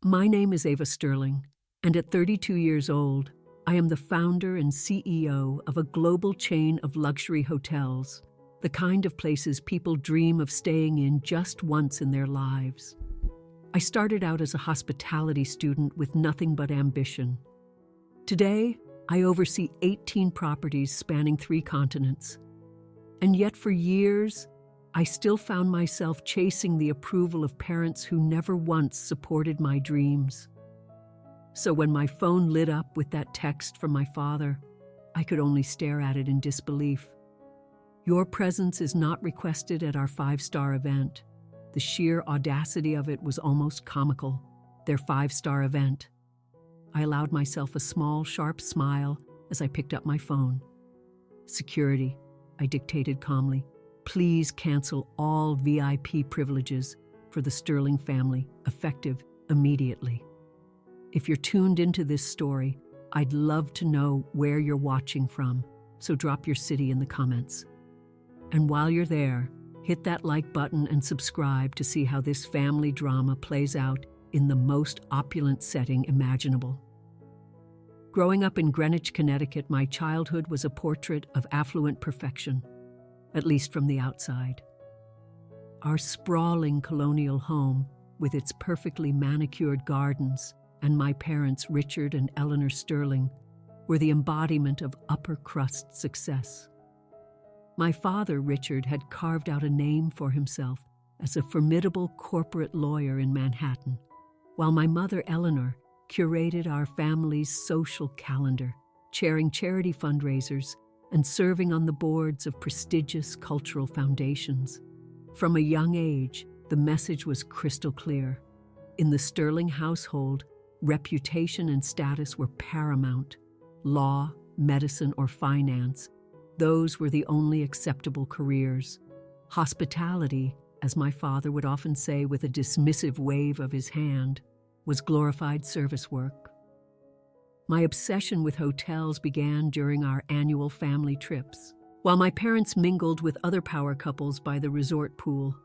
My name is Ava Sterling, and at 32 years old, I am the founder and CEO of a global chain of luxury hotels, the kind of places people dream of staying in just once in their lives. I started out as a hospitality student with nothing but ambition. Today, I oversee 18 properties spanning 3 continents. And yet for years, I still found myself chasing the approval of parents who never once supported my dreams. So when my phone lit up with that text from my father, I could only stare at it in disbelief. Your presence is not requested at our 5-star event. The sheer audacity of it was almost comical. Their 5-star event. I allowed myself a small, sharp smile as I picked up my phone. Security, I dictated calmly. Please cancel all VIP privileges for the Sterling family, effective immediately. If you're tuned into this story, I'd love to know where you're watching from, so drop your city in the comments. And while you're there, hit that like button and subscribe to see how this family drama plays out in the most opulent setting imaginable. Growing up in Greenwich, Connecticut, my childhood was a portrait of affluent perfection, at least from the outside. Our sprawling colonial home, with its perfectly manicured gardens, and my parents, Richard and Eleanor Sterling, were the embodiment of upper-crust success. My father, Richard, had carved out a name for himself as a formidable corporate lawyer in Manhattan, while my mother, Eleanor, curated our family's social calendar, chairing charity fundraisers and serving on the boards of prestigious cultural foundations. From a young age, the message was crystal clear. In the Sterling household, reputation and status were paramount. Law, medicine, or finance, those were the only acceptable careers. Hospitality, as my father would often say with a dismissive wave of his hand, was glorified service work. My obsession with hotels began during our annual family trips. While my parents mingled with other power couples by the resort pool,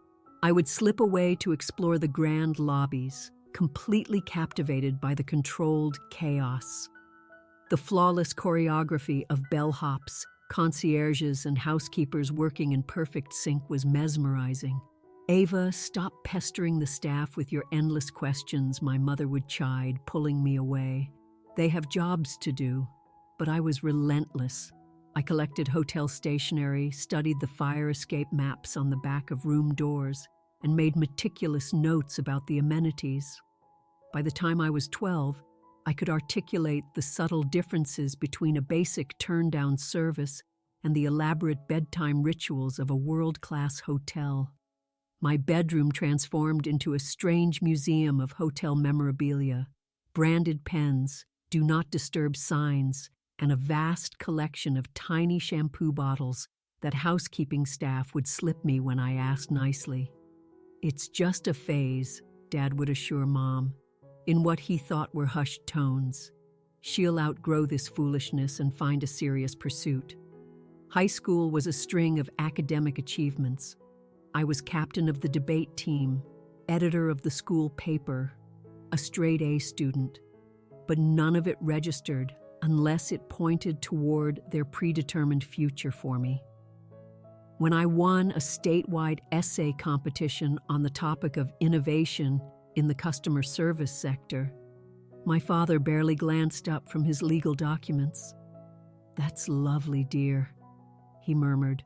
I would slip away to explore the grand lobbies, completely captivated by the controlled chaos. The flawless choreography of bellhops, concierges, and housekeepers working in perfect sync was mesmerizing. "Ava, stop pestering the staff with your endless questions," my mother would chide, pulling me away. They have jobs to do, but I was relentless. I collected hotel stationery, studied the fire escape maps on the back of room doors, and made meticulous notes about the amenities. By the time I was 12, I could articulate the subtle differences between a basic turn-down service and the elaborate bedtime rituals of a world-class hotel. My bedroom transformed into a strange museum of hotel memorabilia, branded pens, do not disturb signs, and a vast collection of tiny shampoo bottles that housekeeping staff would slip me when I asked nicely. "It's just a phase," Dad would assure Mom, in what he thought were hushed tones. "She'll outgrow this foolishness and find a serious pursuit." High school was a string of academic achievements. I was captain of the debate team, editor of the school paper, a straight-A student, but none of it registered unless it pointed toward their predetermined future for me. When I won a statewide essay competition on the topic of innovation in the customer service sector, my father barely glanced up from his legal documents. "That's lovely, dear," he murmured.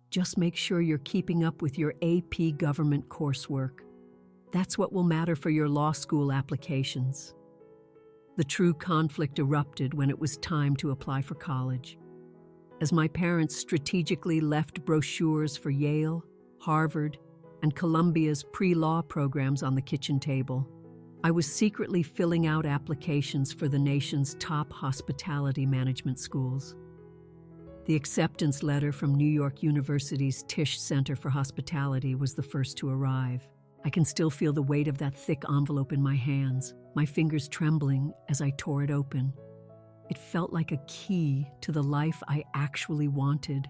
"Just make sure you're keeping up with your AP government coursework. That's what will matter for your law school applications." The true conflict erupted when it was time to apply for college. As my parents strategically left brochures for Yale, Harvard, and Columbia's pre-law programs on the kitchen table, I was secretly filling out applications for the nation's top hospitality management schools. The acceptance letter from New York University's Tisch Center for Hospitality was the first to arrive. I can still feel the weight of that thick envelope in my hands, my fingers trembling as I tore it open. It felt like a key to the life I actually wanted.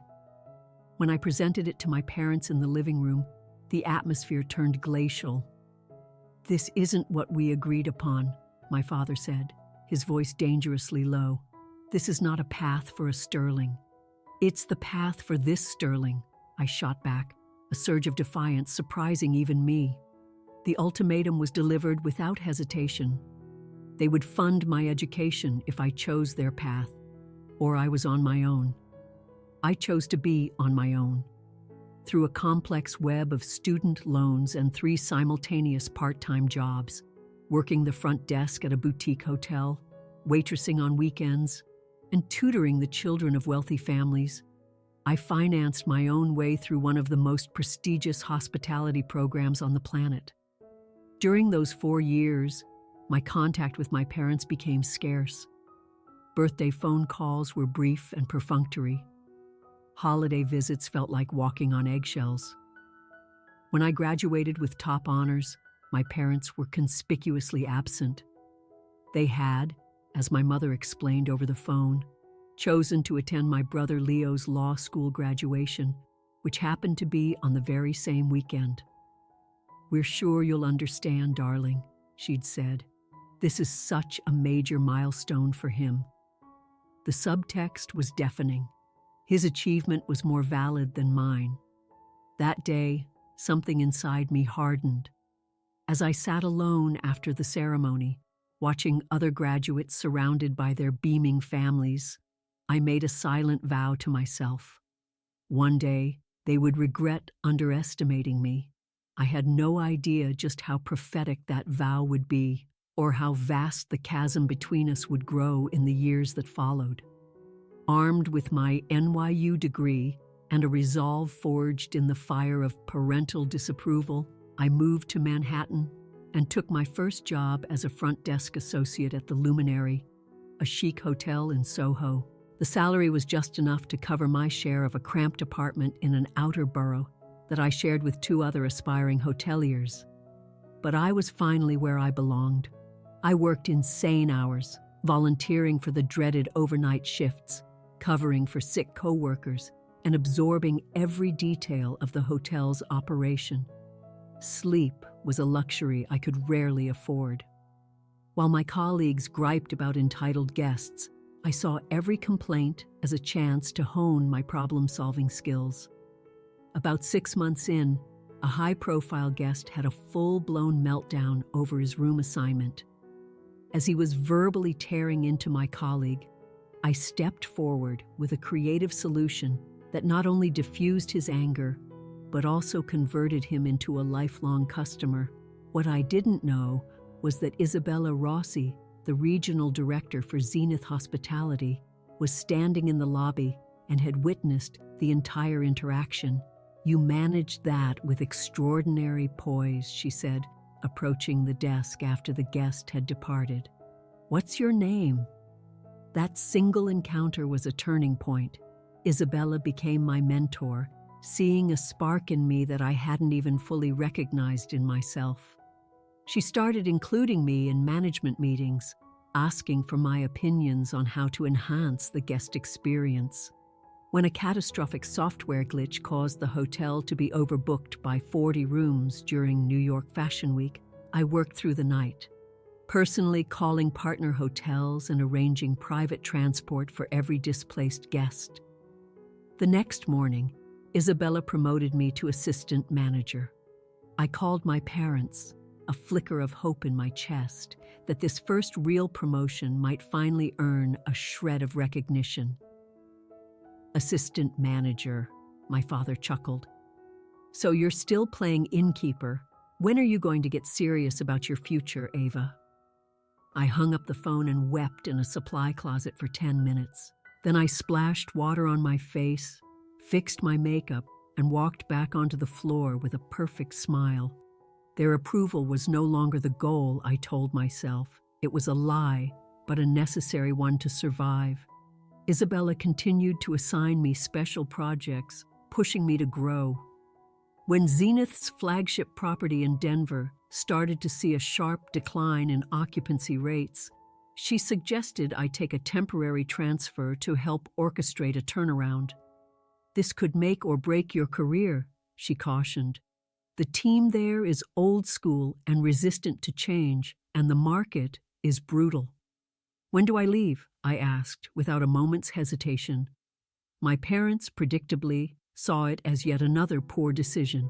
When I presented it to my parents in the living room, the atmosphere turned glacial. "This isn't what we agreed upon," my father said, his voice dangerously low. "This is not a path for a Sterling. It's the path for this Sterling," I shot back, a surge of defiance surprising even me. The ultimatum was delivered without hesitation. They would fund my education if I chose their path, or I was on my own. I chose to be on my own. Through a complex web of student loans and 3 simultaneous part-time jobs, working the front desk at a boutique hotel, waitressing on weekends, and tutoring the children of wealthy families, I financed my own way through one of the most prestigious hospitality programs on the planet. During those 4 years, my contact with my parents became scarce. Birthday phone calls were brief and perfunctory. Holiday visits felt like walking on eggshells. When I graduated with top honors, my parents were conspicuously absent. They had, as my mother explained over the phone, chosen to attend my brother Leo's law school graduation, which happened to be on the very same weekend. "We're sure you'll understand, darling," she'd said. "This is such a major milestone for him." The subtext was deafening. His achievement was more valid than mine. That day, something inside me hardened. As I sat alone after the ceremony, watching other graduates surrounded by their beaming families, I made a silent vow to myself. One day, they would regret underestimating me. I had no idea just how prophetic that vow would be, or how vast the chasm between us would grow in the years that followed. Armed with my NYU degree and a resolve forged in the fire of parental disapproval, I moved to Manhattan and took my first job as a front desk associate at the Luminary, a chic hotel in Soho. The salary was just enough to cover my share of a cramped apartment in an outer borough that I shared with 2 other aspiring hoteliers. But I was finally where I belonged. I worked insane hours, volunteering for the dreaded overnight shifts, covering for sick coworkers, and absorbing every detail of the hotel's operation. Sleep was a luxury I could rarely afford. While my colleagues griped about entitled guests, I saw every complaint as a chance to hone my problem-solving skills. About 6 months in, a high-profile guest had a full-blown meltdown over his room assignment. As he was verbally tearing into my colleague, I stepped forward with a creative solution that not only diffused his anger, but also converted him into a lifelong customer. What I didn't know was that Isabella Rossi, the regional director for Zenith Hospitality, was standing in the lobby and had witnessed the entire interaction. "You managed that with extraordinary poise," she said, approaching the desk after the guest had departed. "What's your name?" That single encounter was a turning point. Isabella became my mentor, seeing a spark in me that I hadn't even fully recognized in myself. She started including me in management meetings, asking for my opinions on how to enhance the guest experience. When a catastrophic software glitch caused the hotel to be overbooked by 40 rooms during New York Fashion Week, I worked through the night, personally calling partner hotels and arranging private transport for every displaced guest. The next morning, Isabella promoted me to assistant manager. I called my parents, a flicker of hope in my chest that this first real promotion might finally earn a shred of recognition. "Assistant manager," my father chuckled. "So you're still playing innkeeper. When are you going to get serious about your future, Ava?" I hung up the phone and wept in a supply closet for 10 minutes. Then I splashed water on my face, fixed my makeup, and walked back onto the floor with a perfect smile. Their approval was no longer the goal, I told myself. It was a lie, but a necessary one to survive. Isabella continued to assign me special projects, pushing me to grow. When Zenith's flagship property in Denver started to see a sharp decline in occupancy rates, she suggested I take a temporary transfer to help orchestrate a turnaround. "This could make or break your career," she cautioned. The team there is old school and resistant to change, and the market is brutal. When do I leave? I asked, without a moment's hesitation. My parents, predictably, saw it as yet another poor decision.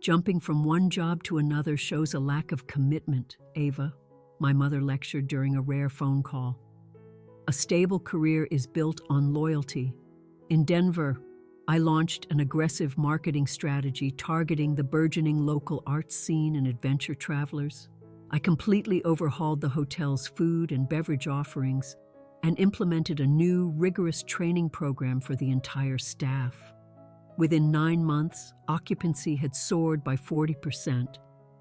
Jumping from one job to another shows a lack of commitment, Ava, my mother lectured during a rare phone call. A stable career is built on loyalty. In Denver, I launched an aggressive marketing strategy targeting the burgeoning local arts scene and adventure travelers. I completely overhauled the hotel's food and beverage offerings and implemented a new, rigorous training program for the entire staff. Within 9 months, occupancy had soared by 40%,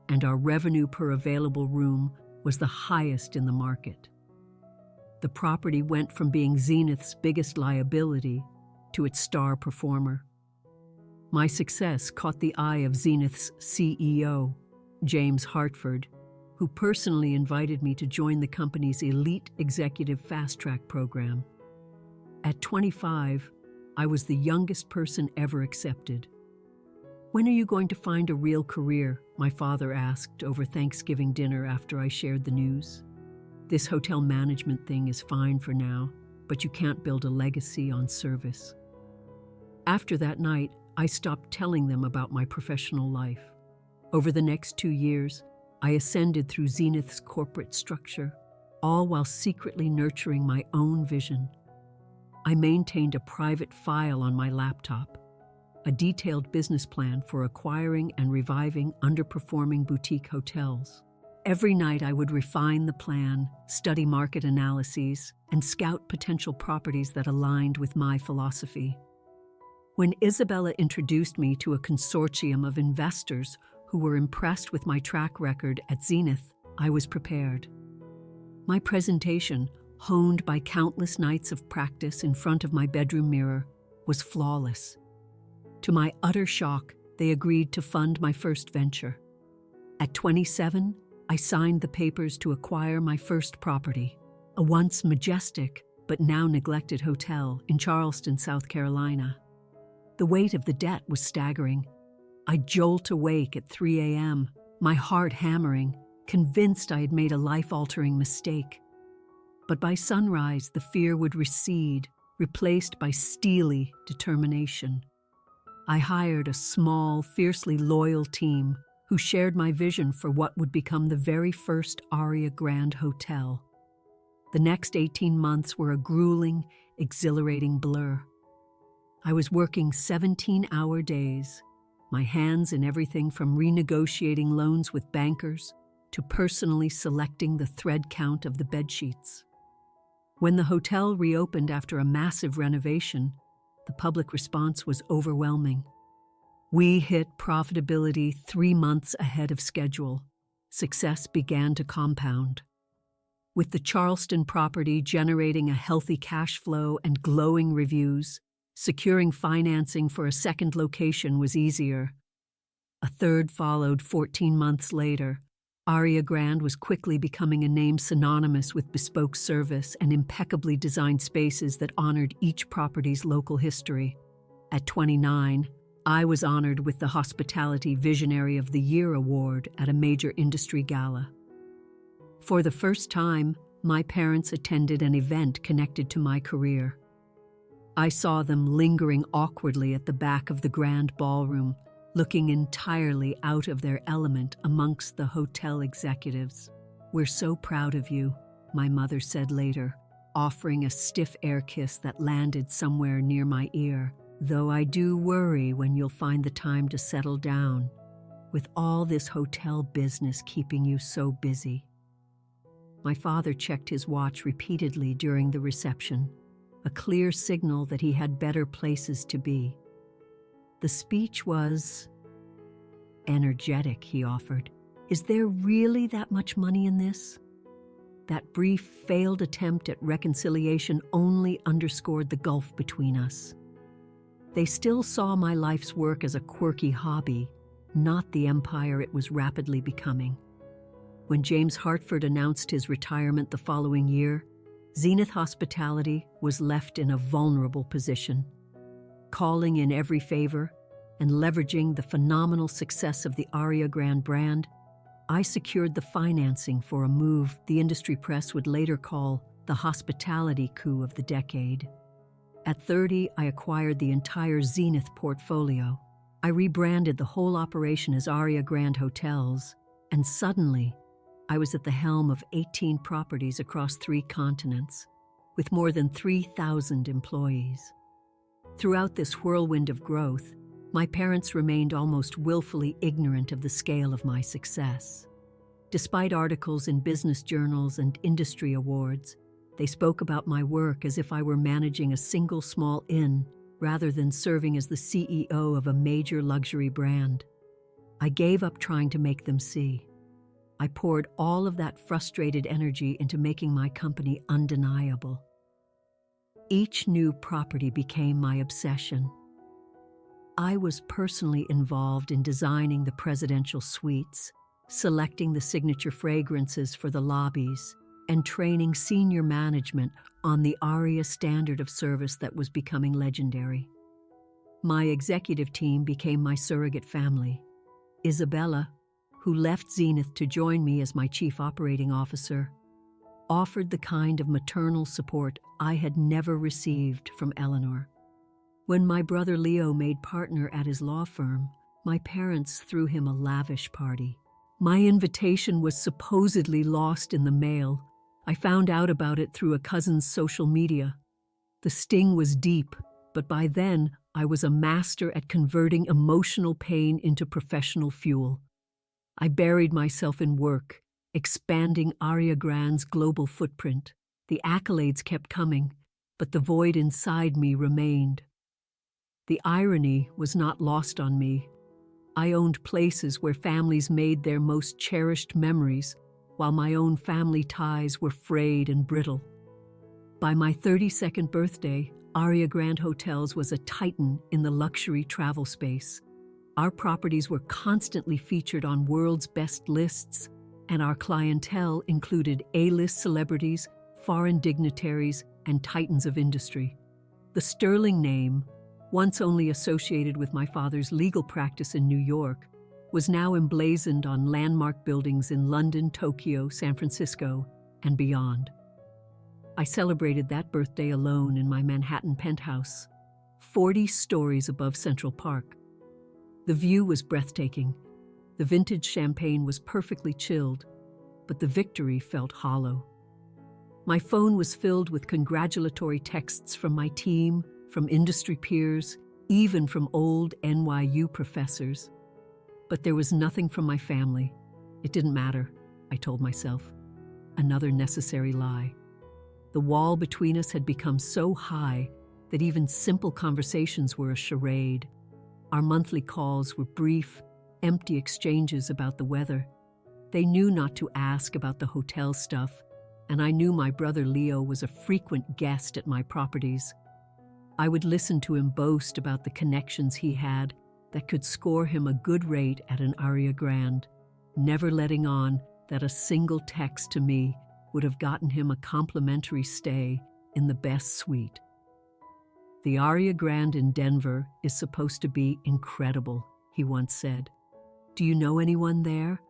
and our revenue per available room was the highest in the market. The property went from being Zenith's biggest liability to its star performer. My success caught the eye of Zenith's CEO, James Hartford, who personally invited me to join the company's elite executive fast-track program. At 25, I was the youngest person ever accepted. "When are you going to find a real career?" my father asked over Thanksgiving dinner after I shared the news. "This hotel management thing is fine for now, but you can't build a legacy on service." After that night, I stopped telling them about my professional life. Over the next 2 years, I ascended through Zenith's corporate structure, all while secretly nurturing my own vision. I maintained a private file on my laptop, a detailed business plan for acquiring and reviving underperforming boutique hotels. Every night I would refine the plan, study market analyses, and scout potential properties that aligned with my philosophy. When Isabella introduced me to a consortium of investors who were impressed with my track record at Zenith, I was prepared. My presentation, honed by countless nights of practice in front of my bedroom mirror, was flawless. To my utter shock, they agreed to fund my first venture. At 27, I signed the papers to acquire my first property, a once majestic but now neglected hotel in Charleston, South Carolina. The weight of the debt was staggering. I'd jolt awake at 3 a.m., my heart hammering, convinced I had made a life-altering mistake. But by sunrise, the fear would recede, replaced by steely determination. I hired a small, fiercely loyal team who shared my vision for what would become the very first Aria Grand Hotel. The next 18 months were a grueling, exhilarating blur. I was working 17-hour days, my hands in everything from renegotiating loans with bankers to personally selecting the thread count of the bedsheets. When the hotel reopened after a massive renovation, the public response was overwhelming. We hit profitability 3 months ahead of schedule. Success began to compound. With the Charleston property generating a healthy cash flow and glowing reviews, securing financing for a second location was easier. A third followed 14 months later. Aria Grand was quickly becoming a name synonymous with bespoke service and impeccably designed spaces that honored each property's local history. At 29, I was honored with the Hospitality Visionary of the Year award at a major industry gala. For the first time, my parents attended an event connected to my career. I saw them lingering awkwardly at the back of the grand ballroom, looking entirely out of their element amongst the hotel executives. "We're so proud of you," my mother said later, offering a stiff air kiss that landed somewhere near my ear. "Though I do worry when you'll find the time to settle down, with all this hotel business keeping you so busy." My father checked his watch repeatedly during the reception, a clear signal that he had better places to be. The speech was energetic, he offered. "Is there really that much money in this?" That brief, failed attempt at reconciliation only underscored the gulf between us. They still saw my life's work as a quirky hobby, not the empire it was rapidly becoming. When James Hartford announced his retirement the following year, Zenith Hospitality was left in a vulnerable position. Calling in every favor, and leveraging the phenomenal success of the Aria Grande brand, I secured the financing for a move the industry press would later call the hospitality coup of the decade. At 30, I acquired the entire Zenith portfolio. I rebranded the whole operation as Aria Grande Hotels, and suddenly, I was at the helm of 18 properties across 3 continents, with more than 3,000 employees. Throughout this whirlwind of growth, my parents remained almost willfully ignorant of the scale of my success. Despite articles in business journals and industry awards, they spoke about my work as if I were managing a single small inn rather than serving as the CEO of a major luxury brand. I gave up trying to make them see. I poured all of that frustrated energy into making my company undeniable. Each new property became my obsession. I was personally involved in designing the presidential suites, selecting the signature fragrances for the lobbies, and training senior management on the Aria standard of service that was becoming legendary. My executive team became my surrogate family. Isabella, who left Zenith to join me as my chief operating officer, offered the kind of maternal support I had never received from Eleanor. When my brother Leo made partner at his law firm, my parents threw him a lavish party. My invitation was supposedly lost in the mail. I found out about it through a cousin's social media. The sting was deep, but by then I was a master at converting emotional pain into professional fuel. I buried myself in work, expanding Aria Grande's global footprint. The accolades kept coming, but the void inside me remained. The irony was not lost on me. I owned places where families made their most cherished memories, while my own family ties were frayed and brittle. By my 32nd birthday, Aria Grande Hotels was a titan in the luxury travel space. Our properties were constantly featured on world's best lists, and our clientele included A-list celebrities, foreign dignitaries, and titans of industry. The sterling name, once only associated with my father's legal practice in New York, was now emblazoned on landmark buildings in London, Tokyo, San Francisco, and beyond. I celebrated that birthday alone in my Manhattan penthouse, 40 stories above Central Park. The view was breathtaking. The vintage champagne was perfectly chilled, but the victory felt hollow. My phone was filled with congratulatory texts from my team, from industry peers, even from old NYU professors. But there was nothing from my family. It didn't matter, I told myself. Another necessary lie. The wall between us had become so high that even simple conversations were a charade. Our monthly calls were brief, empty exchanges about the weather. They knew not to ask about the hotel stuff, and I knew my brother Leo was a frequent guest at my properties. I would listen to him boast about the connections he had that could score him a good rate at an Aria Grande, never letting on that a single text to me would have gotten him a complimentary stay in the best suite. The Aria Grande in Denver is supposed to be incredible, he once said. Do you know anyone there?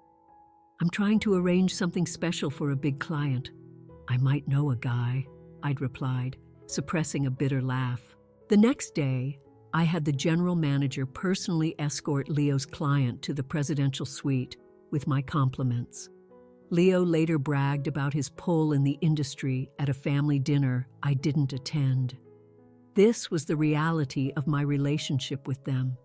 I'm trying to arrange something special for a big client. I might know a guy, I'd replied, suppressing a bitter laugh. The next day, I had the general manager personally escort Leo's client to the presidential suite with my compliments. Leo later bragged about his pull in the industry at a family dinner I didn't attend. This was the reality of my relationship with them.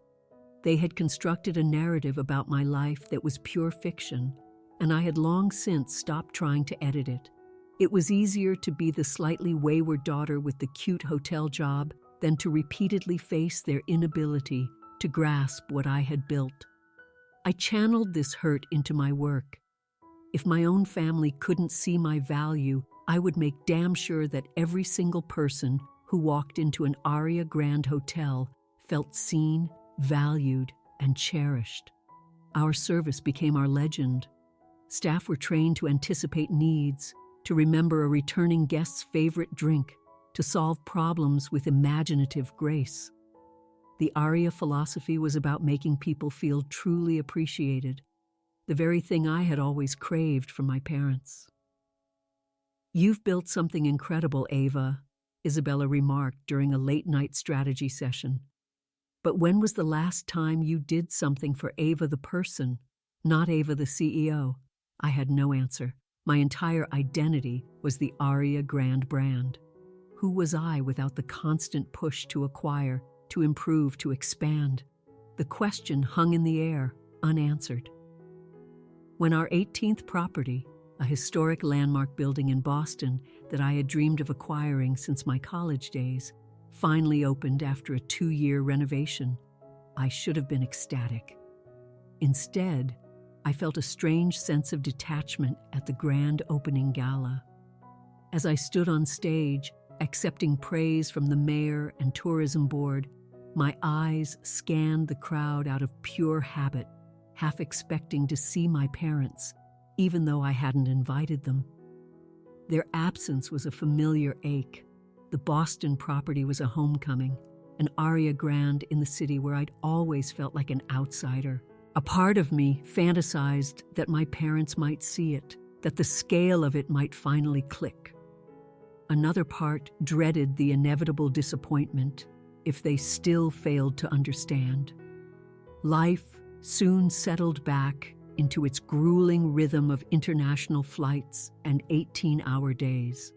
They had constructed a narrative about my life that was pure fiction, and I had long since stopped trying to edit it. It was easier to be the slightly wayward daughter with the cute hotel job than to repeatedly face their inability to grasp what I had built. I channeled this hurt into my work. If my own family couldn't see my value, I would make damn sure that every single person who walked into an Aria Grande hotel felt seen, valued, and cherished. Our service became our legend. Staff were trained to anticipate needs, to remember a returning guest's favorite drink, to solve problems with imaginative grace. The Arya philosophy was about making people feel truly appreciated, the very thing I had always craved from my parents. "You've built something incredible, Ava," Isabella remarked during a late-night strategy session. "But when was the last time you did something for Ava the person, not Ava the CEO?" I had no answer. My entire identity was the Arya Grand brand. Who was I without the constant push to acquire, to improve, to expand? The question hung in the air, unanswered. When our 18th property, a historic landmark building in Boston that I had dreamed of acquiring since my college days, finally opened after a 2-year renovation, I should have been ecstatic. Instead, I felt a strange sense of detachment at the grand opening gala. As I stood on stage, accepting praise from the mayor and tourism board, my eyes scanned the crowd out of pure habit, half expecting to see my parents, even though I hadn't invited them. Their absence was a familiar ache. The Boston property was a homecoming, an Arya Grand in the city where I'd always felt like an outsider. A part of me fantasized that my parents might see it, that the scale of it might finally click. Another part dreaded the inevitable disappointment if they still failed to understand. Life soon settled back into its grueling rhythm of international flights and 18-hour days.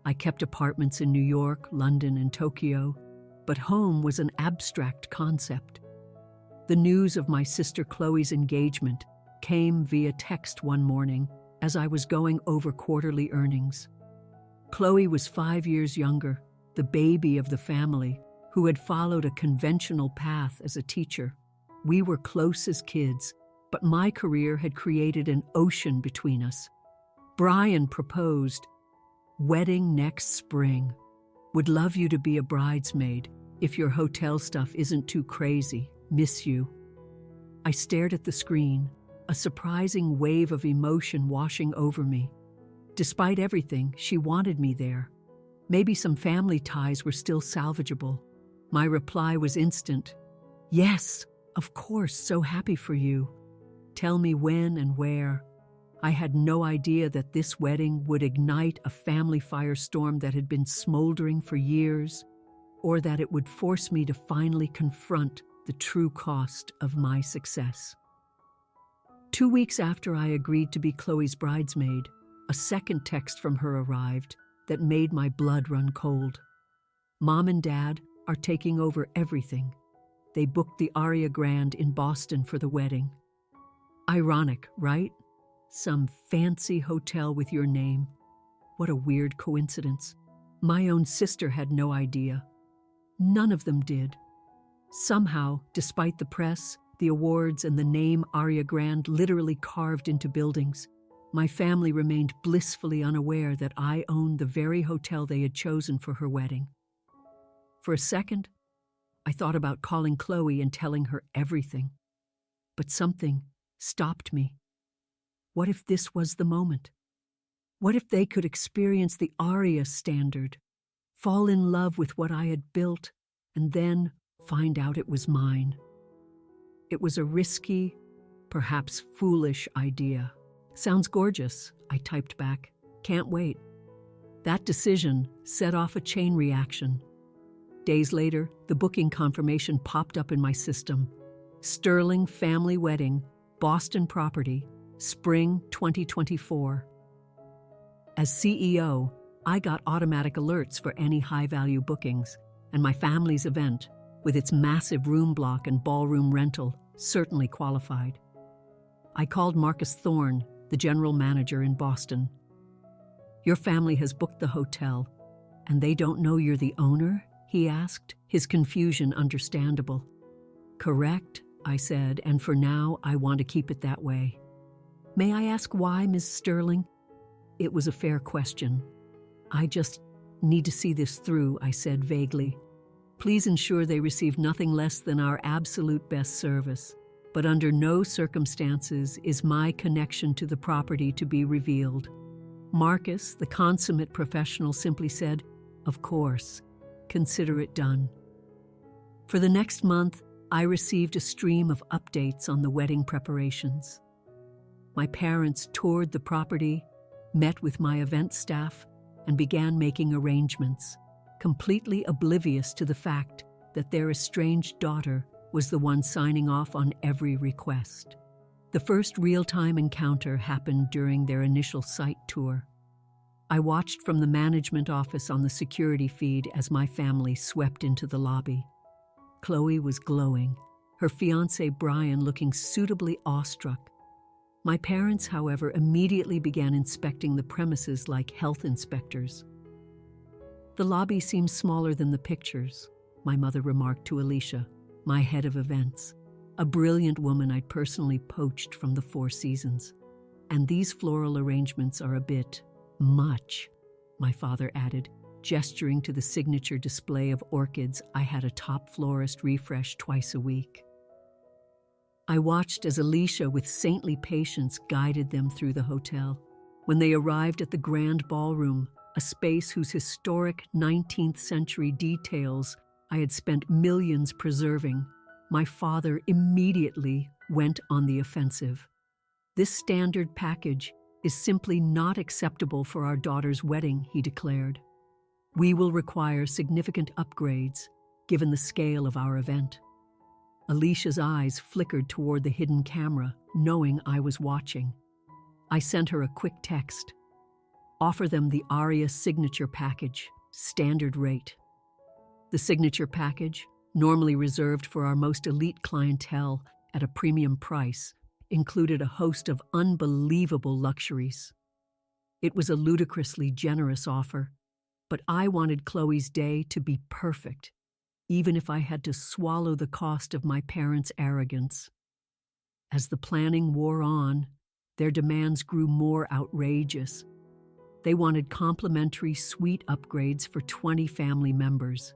I kept apartments in New York, London, and Tokyo, but home was an abstract concept. The news of my sister Chloe's engagement came via text one morning as I was going over quarterly earnings. Chloe was 5 years younger, the baby of the family, who had followed a conventional path as a teacher. We were close as kids, but my career had created an ocean between us. Brian proposed, "Wedding next spring. Would love you to be a bridesmaid if your hotel stuff isn't too crazy. Miss you." I stared at the screen, a surprising wave of emotion washing over me. Despite everything, she wanted me there. Maybe some family ties were still salvageable. My reply was instant. "Yes, of course, so happy for you. Tell me when and where." I had no idea that this wedding would ignite a family firestorm that had been smoldering for years, or that it would force me to finally confront the true cost of my success. 2 weeks after I agreed to be Chloe's bridesmaid, a second text from her arrived that made my blood run cold. "Mom and Dad are taking over everything. They booked the Arya Grand in Boston for the wedding." Ironic, right? Some fancy hotel with your name. What a weird coincidence. My own sister had no idea. None of them did. Somehow, despite the press, the awards, and the name Arya Grand literally carved into buildings, my family remained blissfully unaware that I owned the very hotel they had chosen for her wedding. For a second, I thought about calling Chloe and telling her everything. But something stopped me. What if this was the moment? What if they could experience the Arya standard, fall in love with what I had built, and then find out it was mine? It was a risky, perhaps foolish idea. "Sounds gorgeous," I typed back. "Can't wait." That decision set off a chain reaction. Days later, the booking confirmation popped up in my system. Sterling Family Wedding, Boston Property, Spring 2024. As CEO, I got automatic alerts for any high-value bookings, and my family's event, with its massive room block and ballroom rental, certainly qualified. I called Marcus Thorne, the general manager in Boston. "Your family has booked the hotel, and they don't know you're the owner?" he asked, his confusion understandable. "Correct," I said, "and for now, I want to keep it that way." "May I ask why, Ms. Sterling?" It was a fair question. "I just need to see this through," I said vaguely. "Please ensure they receive nothing less than our absolute best service, but under no circumstances is my connection to the property to be revealed." Marcus, the consummate professional, simply said, "Of course. Consider it done." For the next month, I received a stream of updates on the wedding preparations. My parents toured the property, met with my event staff, and began making arrangements, completely oblivious to the fact that their estranged daughter was the one signing off on every request. The first real-time encounter happened during their initial site tour. I watched from the management office on the security feed as my family swept into the lobby. Chloe was glowing, her fiancé Brian looking suitably awestruck. My parents, however, immediately began inspecting the premises like health inspectors. "The lobby seems smaller than the pictures," my mother remarked to Alicia, my head of events, a brilliant woman I'd personally poached from the Four Seasons. "And these floral arrangements are a bit much," my father added, gesturing to the signature display of orchids I had a top florist refresh twice a week. I watched as Alicia, with saintly patience, guided them through the hotel. When they arrived at the grand ballroom, a space whose historic 19th century details I had spent millions preserving, my father immediately went on the offensive. "This standard package is simply not acceptable for our daughter's wedding," he declared. "We will require significant upgrades, given the scale of our event." Alicia's eyes flickered toward the hidden camera, knowing I was watching. I sent her a quick text. "Offer them the Aria signature package, standard rate." The signature package, normally reserved for our most elite clientele at a premium price, included a host of unbelievable luxuries. It was a ludicrously generous offer, but I wanted Chloe's day to be perfect, even if I had to swallow the cost of my parents' arrogance. As the planning wore on, their demands grew more outrageous. They wanted complimentary suite upgrades for 20 family members.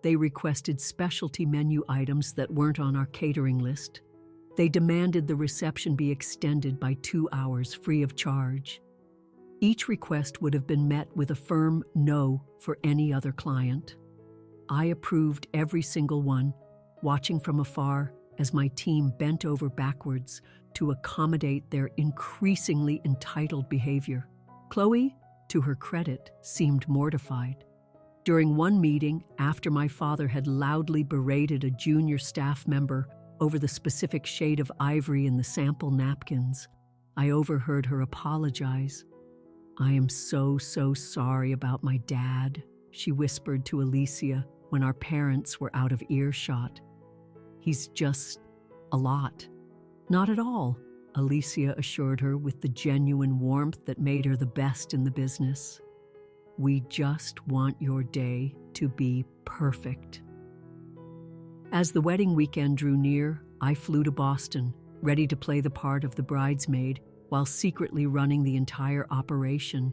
They requested specialty menu items that weren't on our catering list. They demanded the reception be extended by 2 hours free of charge. Each request would have been met with a firm no for any other client. I approved every single one, watching from afar as my team bent over backwards to accommodate their increasingly entitled behavior. Chloe, to her credit, seemed mortified. During one meeting, after my father had loudly berated a junior staff member over the specific shade of ivory in the sample napkins, I overheard her apologize. "I am so sorry about my dad," she whispered to Alicia when our parents were out of earshot. "He's just a lot." "Not at all," Alicia assured her with the genuine warmth that made her the best in the business. "We just want your day to be perfect." As the wedding weekend drew near, I flew to Boston, ready to play the part of the bridesmaid while secretly running the entire operation.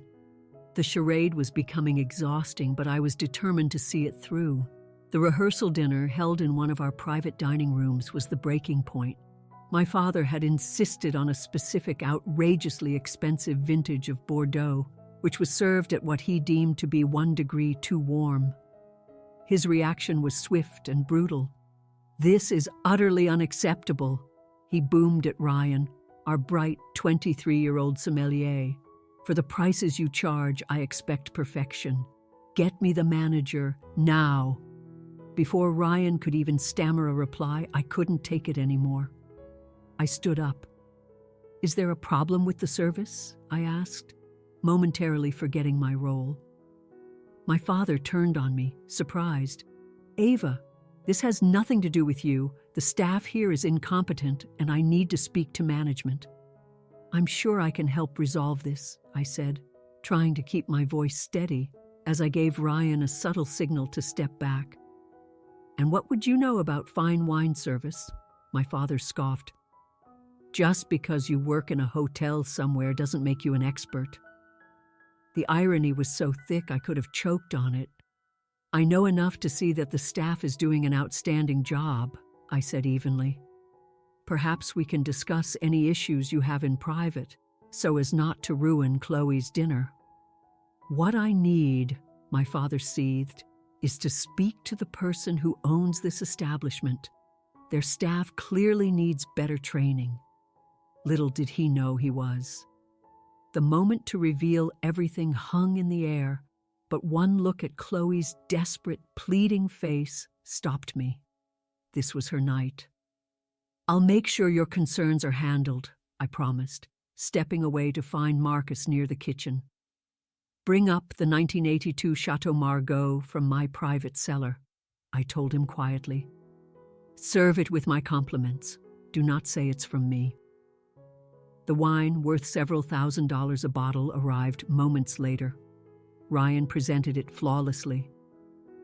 The charade was becoming exhausting, but I was determined to see it through. The rehearsal dinner, held in one of our private dining rooms, was the breaking point. My father had insisted on a specific, outrageously expensive vintage of Bordeaux, which was served at what he deemed to be 1 degree too warm. His reaction was swift and brutal. "This is utterly unacceptable," he boomed at Ryan, our bright 23-year-old sommelier. "For the prices you charge, I expect perfection. Get me the manager, now." Before Ryan could even stammer a reply, I couldn't take it anymore. I stood up. "Is there a problem with the service?" I asked, momentarily forgetting my role. My father turned on me, surprised. "Ava, this has nothing to do with you. The staff here is incompetent, and I need to speak to management." "I'm sure I can help resolve this," I said, trying to keep my voice steady as I gave Ryan a subtle signal to step back. "And what would you know about fine wine service?" My father scoffed. "Just because you work in a hotel somewhere doesn't make you an expert." The irony was so thick I could have choked on it. "I know enough to see that the staff is doing an outstanding job," I said evenly. "Perhaps we can discuss any issues you have in private, so as not to ruin Chloe's dinner." "What I need," my father seethed, is to speak to the person who owns this establishment. Their staff clearly needs better training. Little did he know he was. The moment to reveal everything hung in the air, but one look at Chloe's desperate, pleading face stopped me. This was her night. "I'll make sure your concerns are handled," I promised, stepping away to find Marcus near the kitchen. "Bring up the 1982 Chateau Margaux from my private cellar," I told him quietly. "Serve it with my compliments. Do not say it's from me." The wine, worth several $1,000s a bottle, arrived moments later. Ryan presented it flawlessly.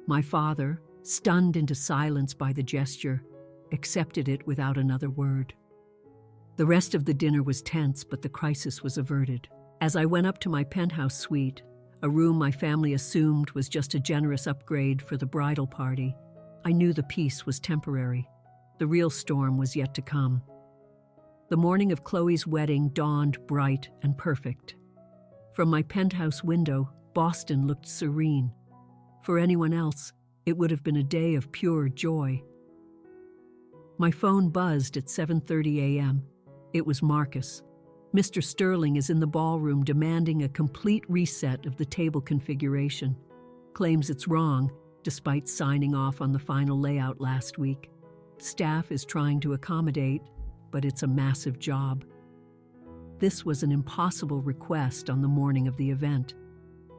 My father, stunned into silence by the gesture, accepted it without another word. The rest of the dinner was tense, but the crisis was averted. As I went up to my penthouse suite, a room my family assumed was just a generous upgrade for the bridal party, I knew the peace was temporary. The real storm was yet to come. The morning of Chloe's wedding dawned bright and perfect. From my penthouse window, Boston looked serene. For anyone else, it would have been a day of pure joy. My phone buzzed at 7:30 a.m. It was Marcus. "Mr. Sterling is in the ballroom demanding a complete reset of the table configuration. Claims it's wrong, despite signing off on the final layout last week. Staff is trying to accommodate, but it's a massive job." This was an impossible request on the morning of the event.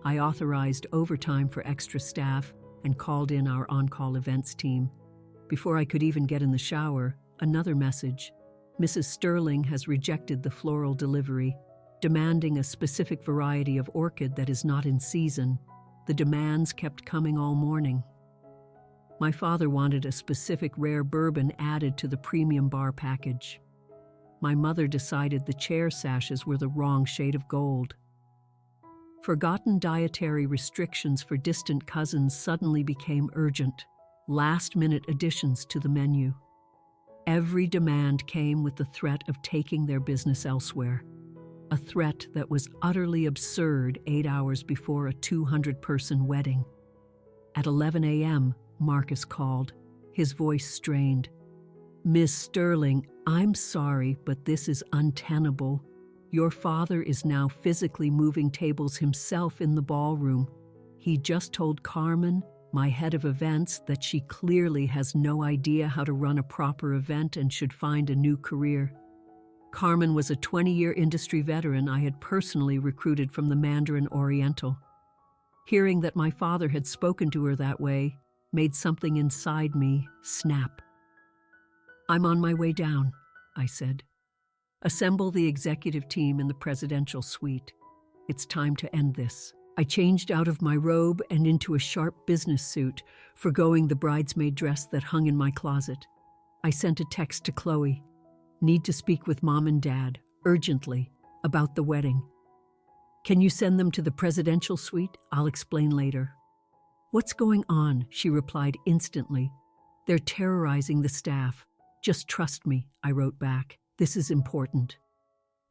I authorized overtime for extra staff and called in our on-call events team. Before I could even get in the shower, another message. "Mrs. Sterling has rejected the floral delivery, demanding a specific variety of orchid that is not in season. The demands kept coming all morning." My father wanted a specific rare bourbon added to the premium bar package. My mother decided the chair sashes were the wrong shade of gold. Forgotten dietary restrictions for distant cousins suddenly became urgent, last-minute additions to the menu. Every demand came with the threat of taking their business elsewhere, a threat that was utterly absurd 8 hours before a 200-person wedding. At 11 a.m., Marcus called, his voice strained. "Miss Sterling, I'm sorry, but this is untenable. Your father is now physically moving tables himself in the ballroom. He just told Carmen, my head of events, that she clearly has no idea how to run a proper event and should find a new career." Carmen was a 20-year industry veteran I had personally recruited from the Mandarin Oriental. Hearing that my father had spoken to her that way made something inside me snap. "I'm on my way down," I said. "Assemble the executive team in the presidential suite. It's time to end this." I changed out of my robe and into a sharp business suit, forgoing the bridesmaid dress that hung in my closet. I sent a text to Chloe. "Need to speak with Mom and Dad, urgently, about the wedding. Can you send them to the presidential suite? I'll explain later." "What's going on?" she replied instantly. "They're terrorizing the staff. Just trust me," I wrote back. "This is important."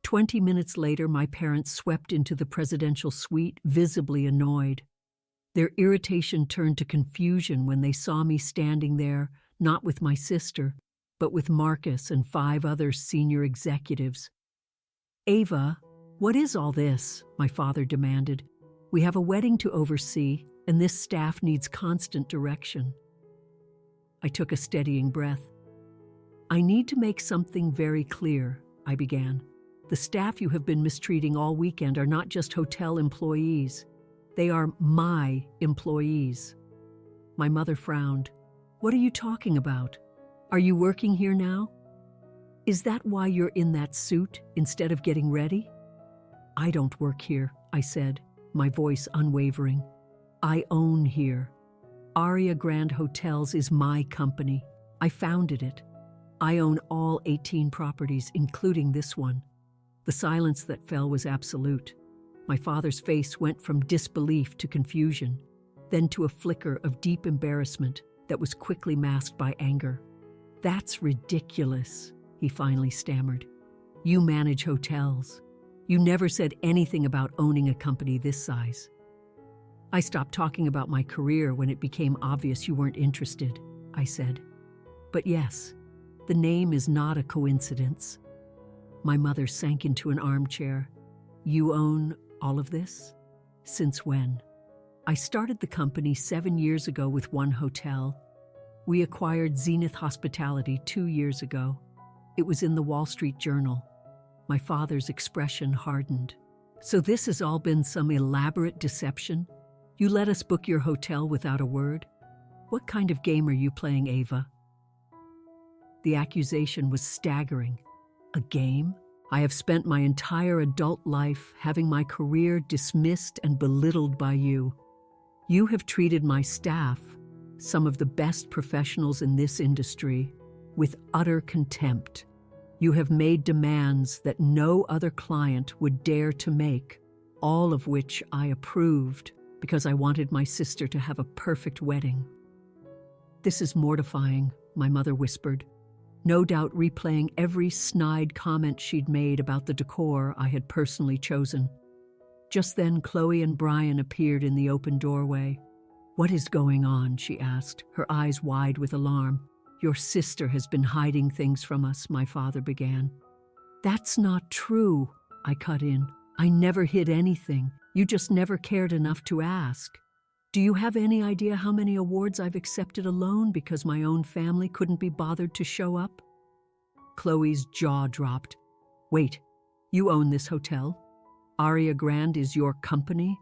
20 minutes later, my parents swept into the presidential suite, visibly annoyed. Their irritation turned to confusion when they saw me standing there, not with my sister, but with Marcus and 5 other senior executives. "Ava, what is all this?" my father demanded. "We have a wedding to oversee, and this staff needs constant direction." I took a steadying breath. "I need to make something very clear," I began. "The staff you have been mistreating all weekend are not just hotel employees. They are my employees." My mother frowned. "What are you talking about? Are you working here now? Is that why you're in that suit instead of getting ready?" "I don't work here," I said, my voice unwavering. "I own here. Aria Grand Hotels is my company. I founded it. I own all 18 properties, including this one." The silence that fell was absolute. My father's face went from disbelief to confusion, then to a flicker of deep embarrassment that was quickly masked by anger. "That's ridiculous," he finally stammered. "You manage hotels. You never said anything about owning a company this size." I stopped talking about my career when it became obvious you weren't interested, I said. But yes, the name is not a coincidence. My mother sank into an armchair. You own all of this? Since when? I started the company 7 years ago with one hotel. We acquired Zenith Hospitality 2 years ago. It was in the Wall Street Journal. My father's expression hardened. So this has all been some elaborate deception? You let us book your hotel without a word? What kind of game are you playing, Ava? The accusation was staggering. A game? I have spent my entire adult life having my career dismissed and belittled by you. You have treated my staff, some of the best professionals in this industry, with utter contempt. You have made demands that no other client would dare to make, all of which I approved because I wanted my sister to have a perfect wedding. This is mortifying, my mother whispered, no doubt replaying every snide comment she'd made about the decor I had personally chosen. Just then, Chloe and Brian appeared in the open doorway. "What is going on?" she asked, her eyes wide with alarm. "Your sister has been hiding things from us," my father began. "That's not true," I cut in. "I never hid anything. You just never cared enough to ask. Do you have any idea how many awards I've accepted alone because my own family couldn't be bothered to show up?" Chloe's jaw dropped. "Wait, you own this hotel? Aria Grand is your company?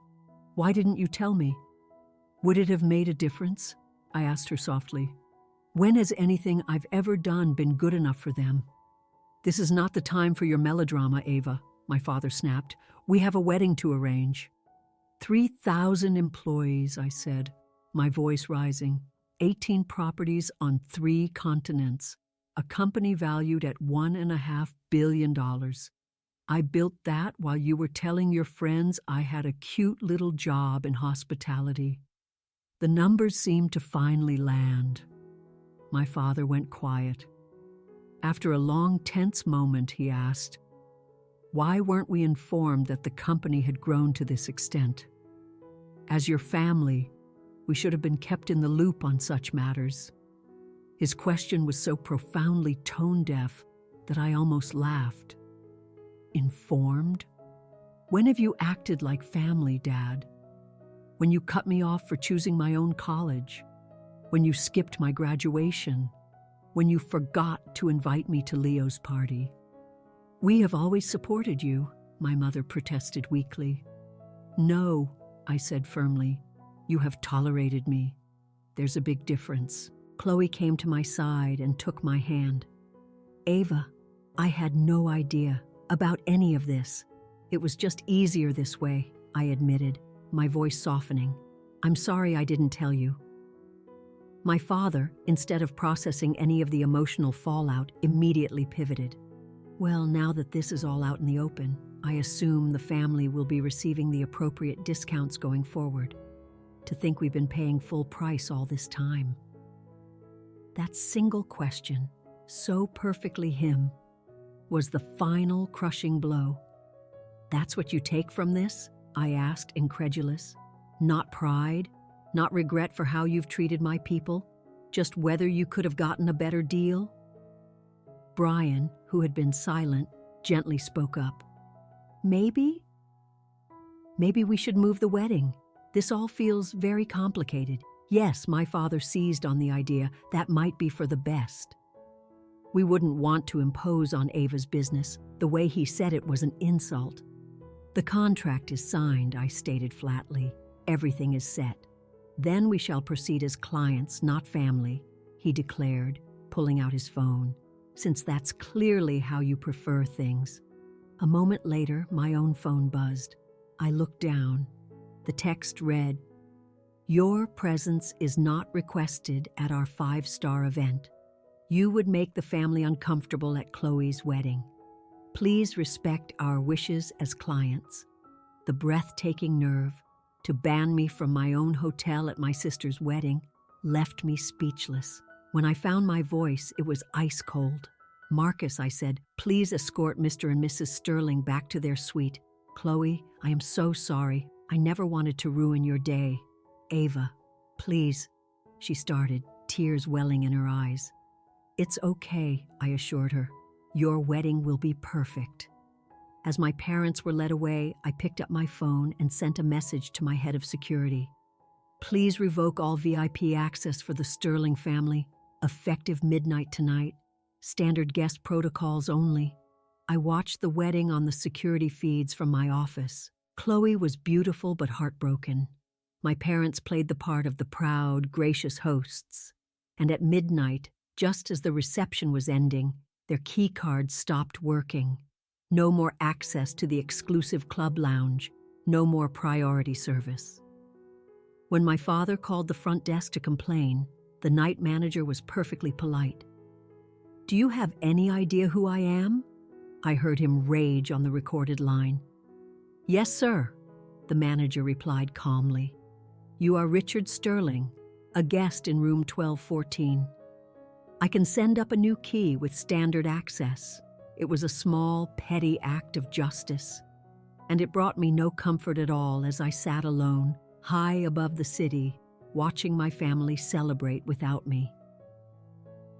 Why didn't you tell me?" "Would it have made a difference?" I asked her softly. "When has anything I've ever done been good enough for them?" "This is not the time for your melodrama, Ava," my father snapped. "We have a wedding to arrange." 3,000 employees, I said, my voice rising. 18 properties on 3 continents. A company valued at $1.5 billion. I built that while you were telling your friends I had a cute little job in hospitality. The numbers seemed to finally land. My father went quiet. After a long, tense moment, he asked, "Why weren't we informed that the company had grown to this extent? As your family, we should have been kept in the loop on such matters." His question was so profoundly tone-deaf that I almost laughed. "Informed? When have you acted like family, Dad? When you cut me off for choosing my own college? When you skipped my graduation? When you forgot to invite me to Leo's party?" "We have always supported you," my mother protested weakly. "No," I said firmly. "You have tolerated me. There's a big difference." Chloe came to my side and took my hand. "Ava, I had no idea about any of this. It was just easier this way," I admitted, my voice softening. "I'm sorry I didn't tell you." My father, instead of processing any of the emotional fallout, immediately pivoted. "Well, now that this is all out in the open, I assume the family will be receiving the appropriate discounts going forward. To think we've been paying full price all this time." That single question, so perfectly him, was the final crushing blow. "That's what you take from this?" I asked, incredulous. "Not pride? Not regret for how you've treated my people? Just whether you could have gotten a better deal?" Brian, who had been silent, gently spoke up. Maybe we should move the wedding. This all feels very complicated." Yes, my father seized on the idea that might be for the best. We wouldn't want to impose on Ava's business. The way he said it was an insult. "The contract is signed," I stated flatly. "Everything is set. Then we shall proceed as clients, not family," he declared, pulling out his phone, "since that's clearly how you prefer things." A moment later, my own phone buzzed. I looked down. The text read, "Your presence is not requested at our 5-star event. You would make the family uncomfortable at Chloe's wedding. Please respect our wishes as clients." The breathtaking nerve to ban me from my own hotel at my sister's wedding left me speechless. When I found my voice, it was ice cold. "Marcus," I said, "please escort Mr. and Mrs. Sterling back to their suite. Chloe, I am so sorry. I never wanted to ruin your day. Ava, please, she started, tears welling in her eyes. It's okay, I assured her. Your wedding will be perfect. As my parents were led away, I picked up my phone and sent a message to my head of security. Please revoke all VIP access for the Sterling family, effective midnight tonight. Standard guest protocols only. I watched the wedding on the security feeds from my office. Chloe was beautiful but heartbroken. My parents played the part of the proud, gracious hosts. And at midnight, just as the reception was ending, their key cards stopped working. No more access to the exclusive club lounge, no more priority service. When my father called the front desk to complain, the night manager was perfectly polite. Do you have any idea who I am? I heard him rage on the recorded line. Yes, sir, the manager replied calmly. You are Richard Sterling, a guest in room 1214. I can send up a new key with standard access. It was a small, petty act of justice, and it brought me no comfort at all as I sat alone, high above the city, watching my family celebrate without me.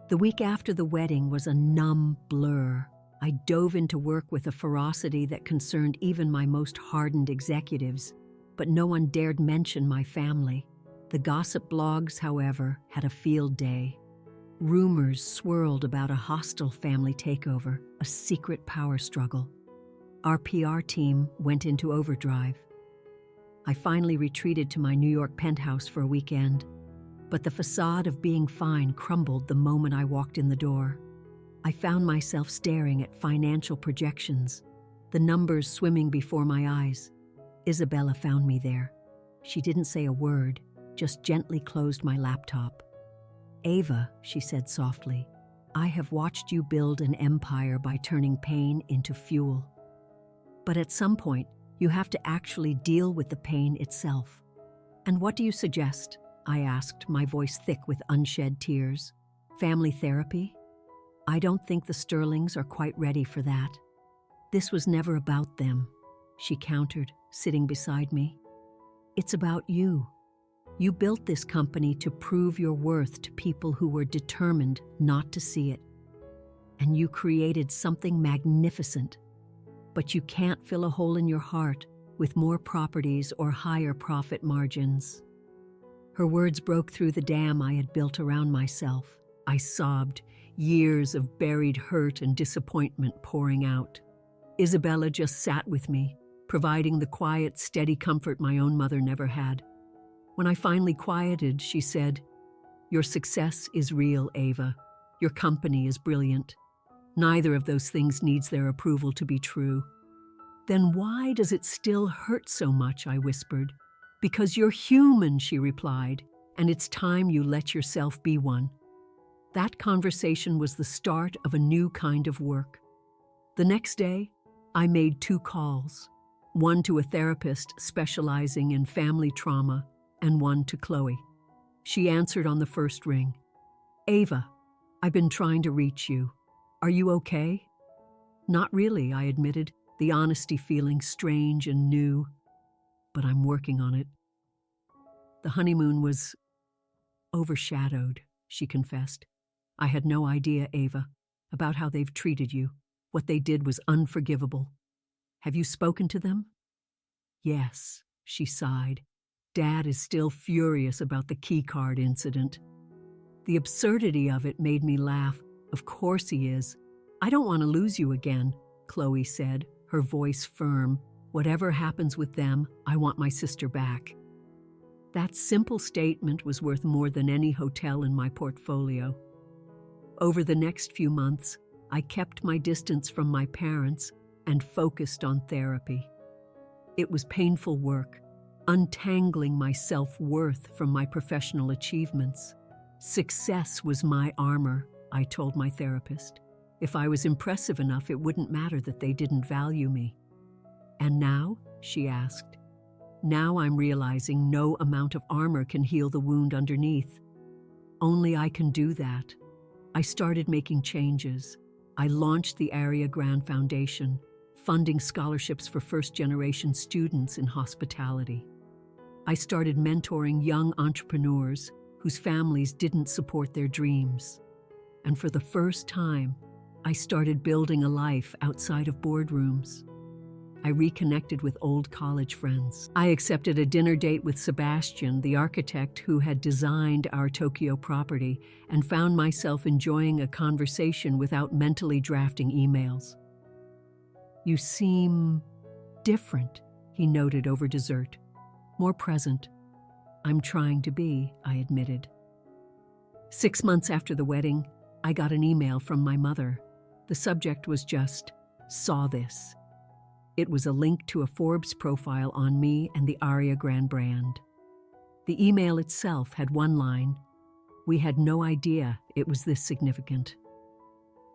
The week after the wedding was a numb blur. I dove into work with a ferocity that concerned even my most hardened executives, but no one dared mention my family. The gossip blogs, however, had a field day. Rumors swirled about a hostile family takeover, a secret power struggle. Our PR team went into overdrive. I finally retreated to my New York penthouse for a weekend, but the facade of being fine crumbled the moment I walked in the door. I found myself staring at financial projections, the numbers swimming before my eyes. Isabella found me there. She didn't say a word, just gently closed my laptop. Ava, she said softly, I have watched you build an empire by turning pain into fuel. But at some point, you have to actually deal with the pain itself. And what do you suggest? I asked, my voice thick with unshed tears. Family therapy? I don't think the Sterlings are quite ready for that. This was never about them, she countered, sitting beside me. It's about you. You built this company to prove your worth to people who were determined not to see it. And you created something magnificent. But you can't fill a hole in your heart with more properties or higher profit margins. Her words broke through the dam I had built around myself. I sobbed, years of buried hurt and disappointment pouring out. Isabella just sat with me, providing the quiet, steady comfort my own mother never had. When I finally quieted, she said, Your success is real, Ava. Your company is brilliant. Neither of those things needs their approval to be true. Then why does it still hurt so much, I whispered. Because you're human, she replied, and it's time you let yourself be one. That conversation was the start of a new kind of work. The next day, I made 2 calls, one to a therapist specializing in family trauma and one to Chloe. She answered on the first ring. Ava, I've been trying to reach you. Are you okay? Not really, I admitted, the honesty feeling strange and new, but I'm working on it. The honeymoon was overshadowed, she confessed. I had no idea, Ava, about how they've treated you. What they did was unforgivable. Have you spoken to them? Yes, she sighed. Dad is still furious about the keycard incident. The absurdity of it made me laugh. Of course he is. I don't want to lose you again, Chloe said, her voice firm. Whatever happens with them, I want my sister back. That simple statement was worth more than any hotel in my portfolio. Over the next few months, I kept my distance from my parents and focused on therapy. It was painful work, untangling my self-worth from my professional achievements. Success was my armor, I told my therapist. If I was impressive enough, it wouldn't matter that they didn't value me. And now? She asked. Now I'm realizing no amount of armor can heal the wound underneath. Only I can do that. I started making changes. I launched the Aria Grande Foundation, funding scholarships for first-generation students in hospitality. I started mentoring young entrepreneurs whose families didn't support their dreams. And for the first time, I started building a life outside of boardrooms. I reconnected with old college friends. I accepted a dinner date with Sebastian, the architect who had designed our Tokyo property, and found myself enjoying a conversation without mentally drafting emails. "You seem different," he noted over dessert. "More present." "I'm trying to be," I admitted. 6 months after the wedding, I got an email from my mother. The subject was just, "Saw this." It was a link to a Forbes profile on me and the Aria Grand brand. The email itself had one line, "We had no idea it was this significant."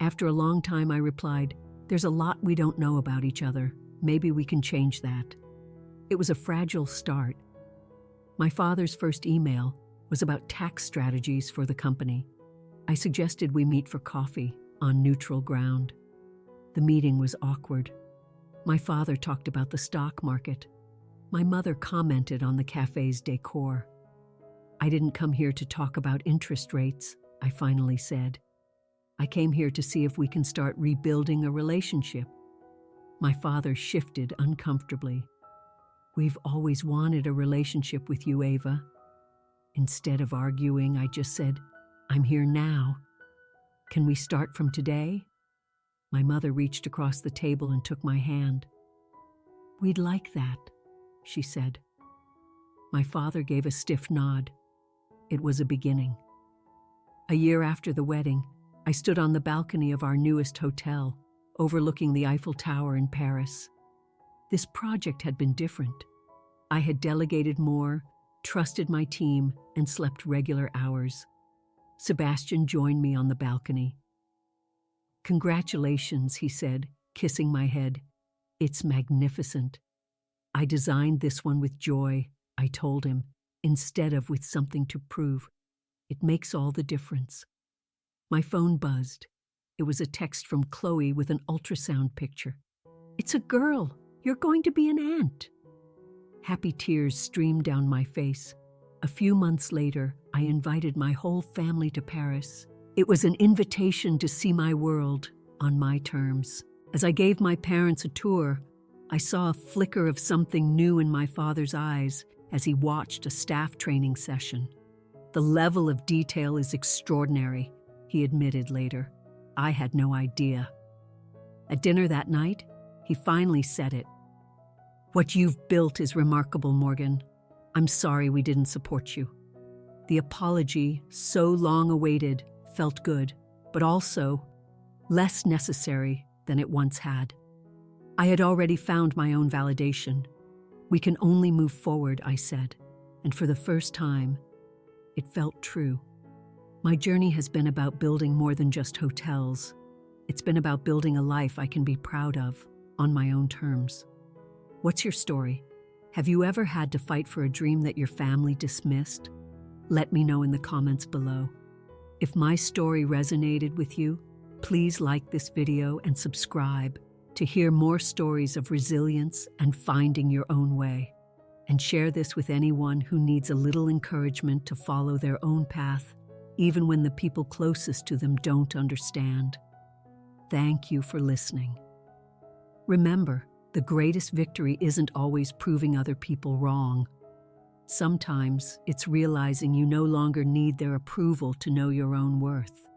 After a long time, I replied, "There's a lot we don't know about each other. Maybe we can change that." It was a fragile start. My father's first email was about tax strategies for the company. I suggested we meet for coffee on neutral ground. The meeting was awkward. My father talked about the stock market. My mother commented on the cafe's decor. "I didn't come here to talk about interest rates," I finally said. "I came here to see if we can start rebuilding a relationship." My father shifted uncomfortably. "We've always wanted a relationship with you, Ava." Instead of arguing, I just said, "I'm here now. Can we start from today?" My mother reached across the table and took my hand. "We'd like that," she said. My father gave a stiff nod. It was a beginning. A year after the wedding, I stood on the balcony of our newest hotel, overlooking the Eiffel Tower in Paris. This project had been different. I had delegated more, trusted my team, and slept regular hours. Sebastian joined me on the balcony. "Congratulations," he said, kissing my head. "It's magnificent." "I designed this one with joy," I told him, "instead of with something to prove. It makes all the difference." My phone buzzed. It was a text from Chloe with an ultrasound picture. "It's a girl. You're going to be an aunt." Happy tears streamed down my face. A few months later, I invited my whole family to Paris. It was an invitation to see my world on my terms. As I gave my parents a tour, I saw a flicker of something new in my father's eyes as he watched a staff training session. "The level of detail is extraordinary," he admitted later. I had no idea. At dinner that night, he finally said it. "What you've built is remarkable, Morgan. I'm sorry we didn't support you." The apology, so long awaited, felt good, but also less necessary than it once had. I had already found my own validation. "We can only move forward," I said, and for the first time, it felt true. My journey has been about building more than just hotels. It's been about building a life I can be proud of, on my own terms. What's your story? Have you ever had to fight for a dream that your family dismissed? Let me know in the comments below. If my story resonated with you, please like this video and subscribe to hear more stories of resilience and finding your own way. And share this with anyone who needs a little encouragement to follow their own path, even when the people closest to them don't understand. Thank you for listening. Remember, the greatest victory isn't always proving other people wrong. Sometimes it's realizing you no longer need their approval to know your own worth.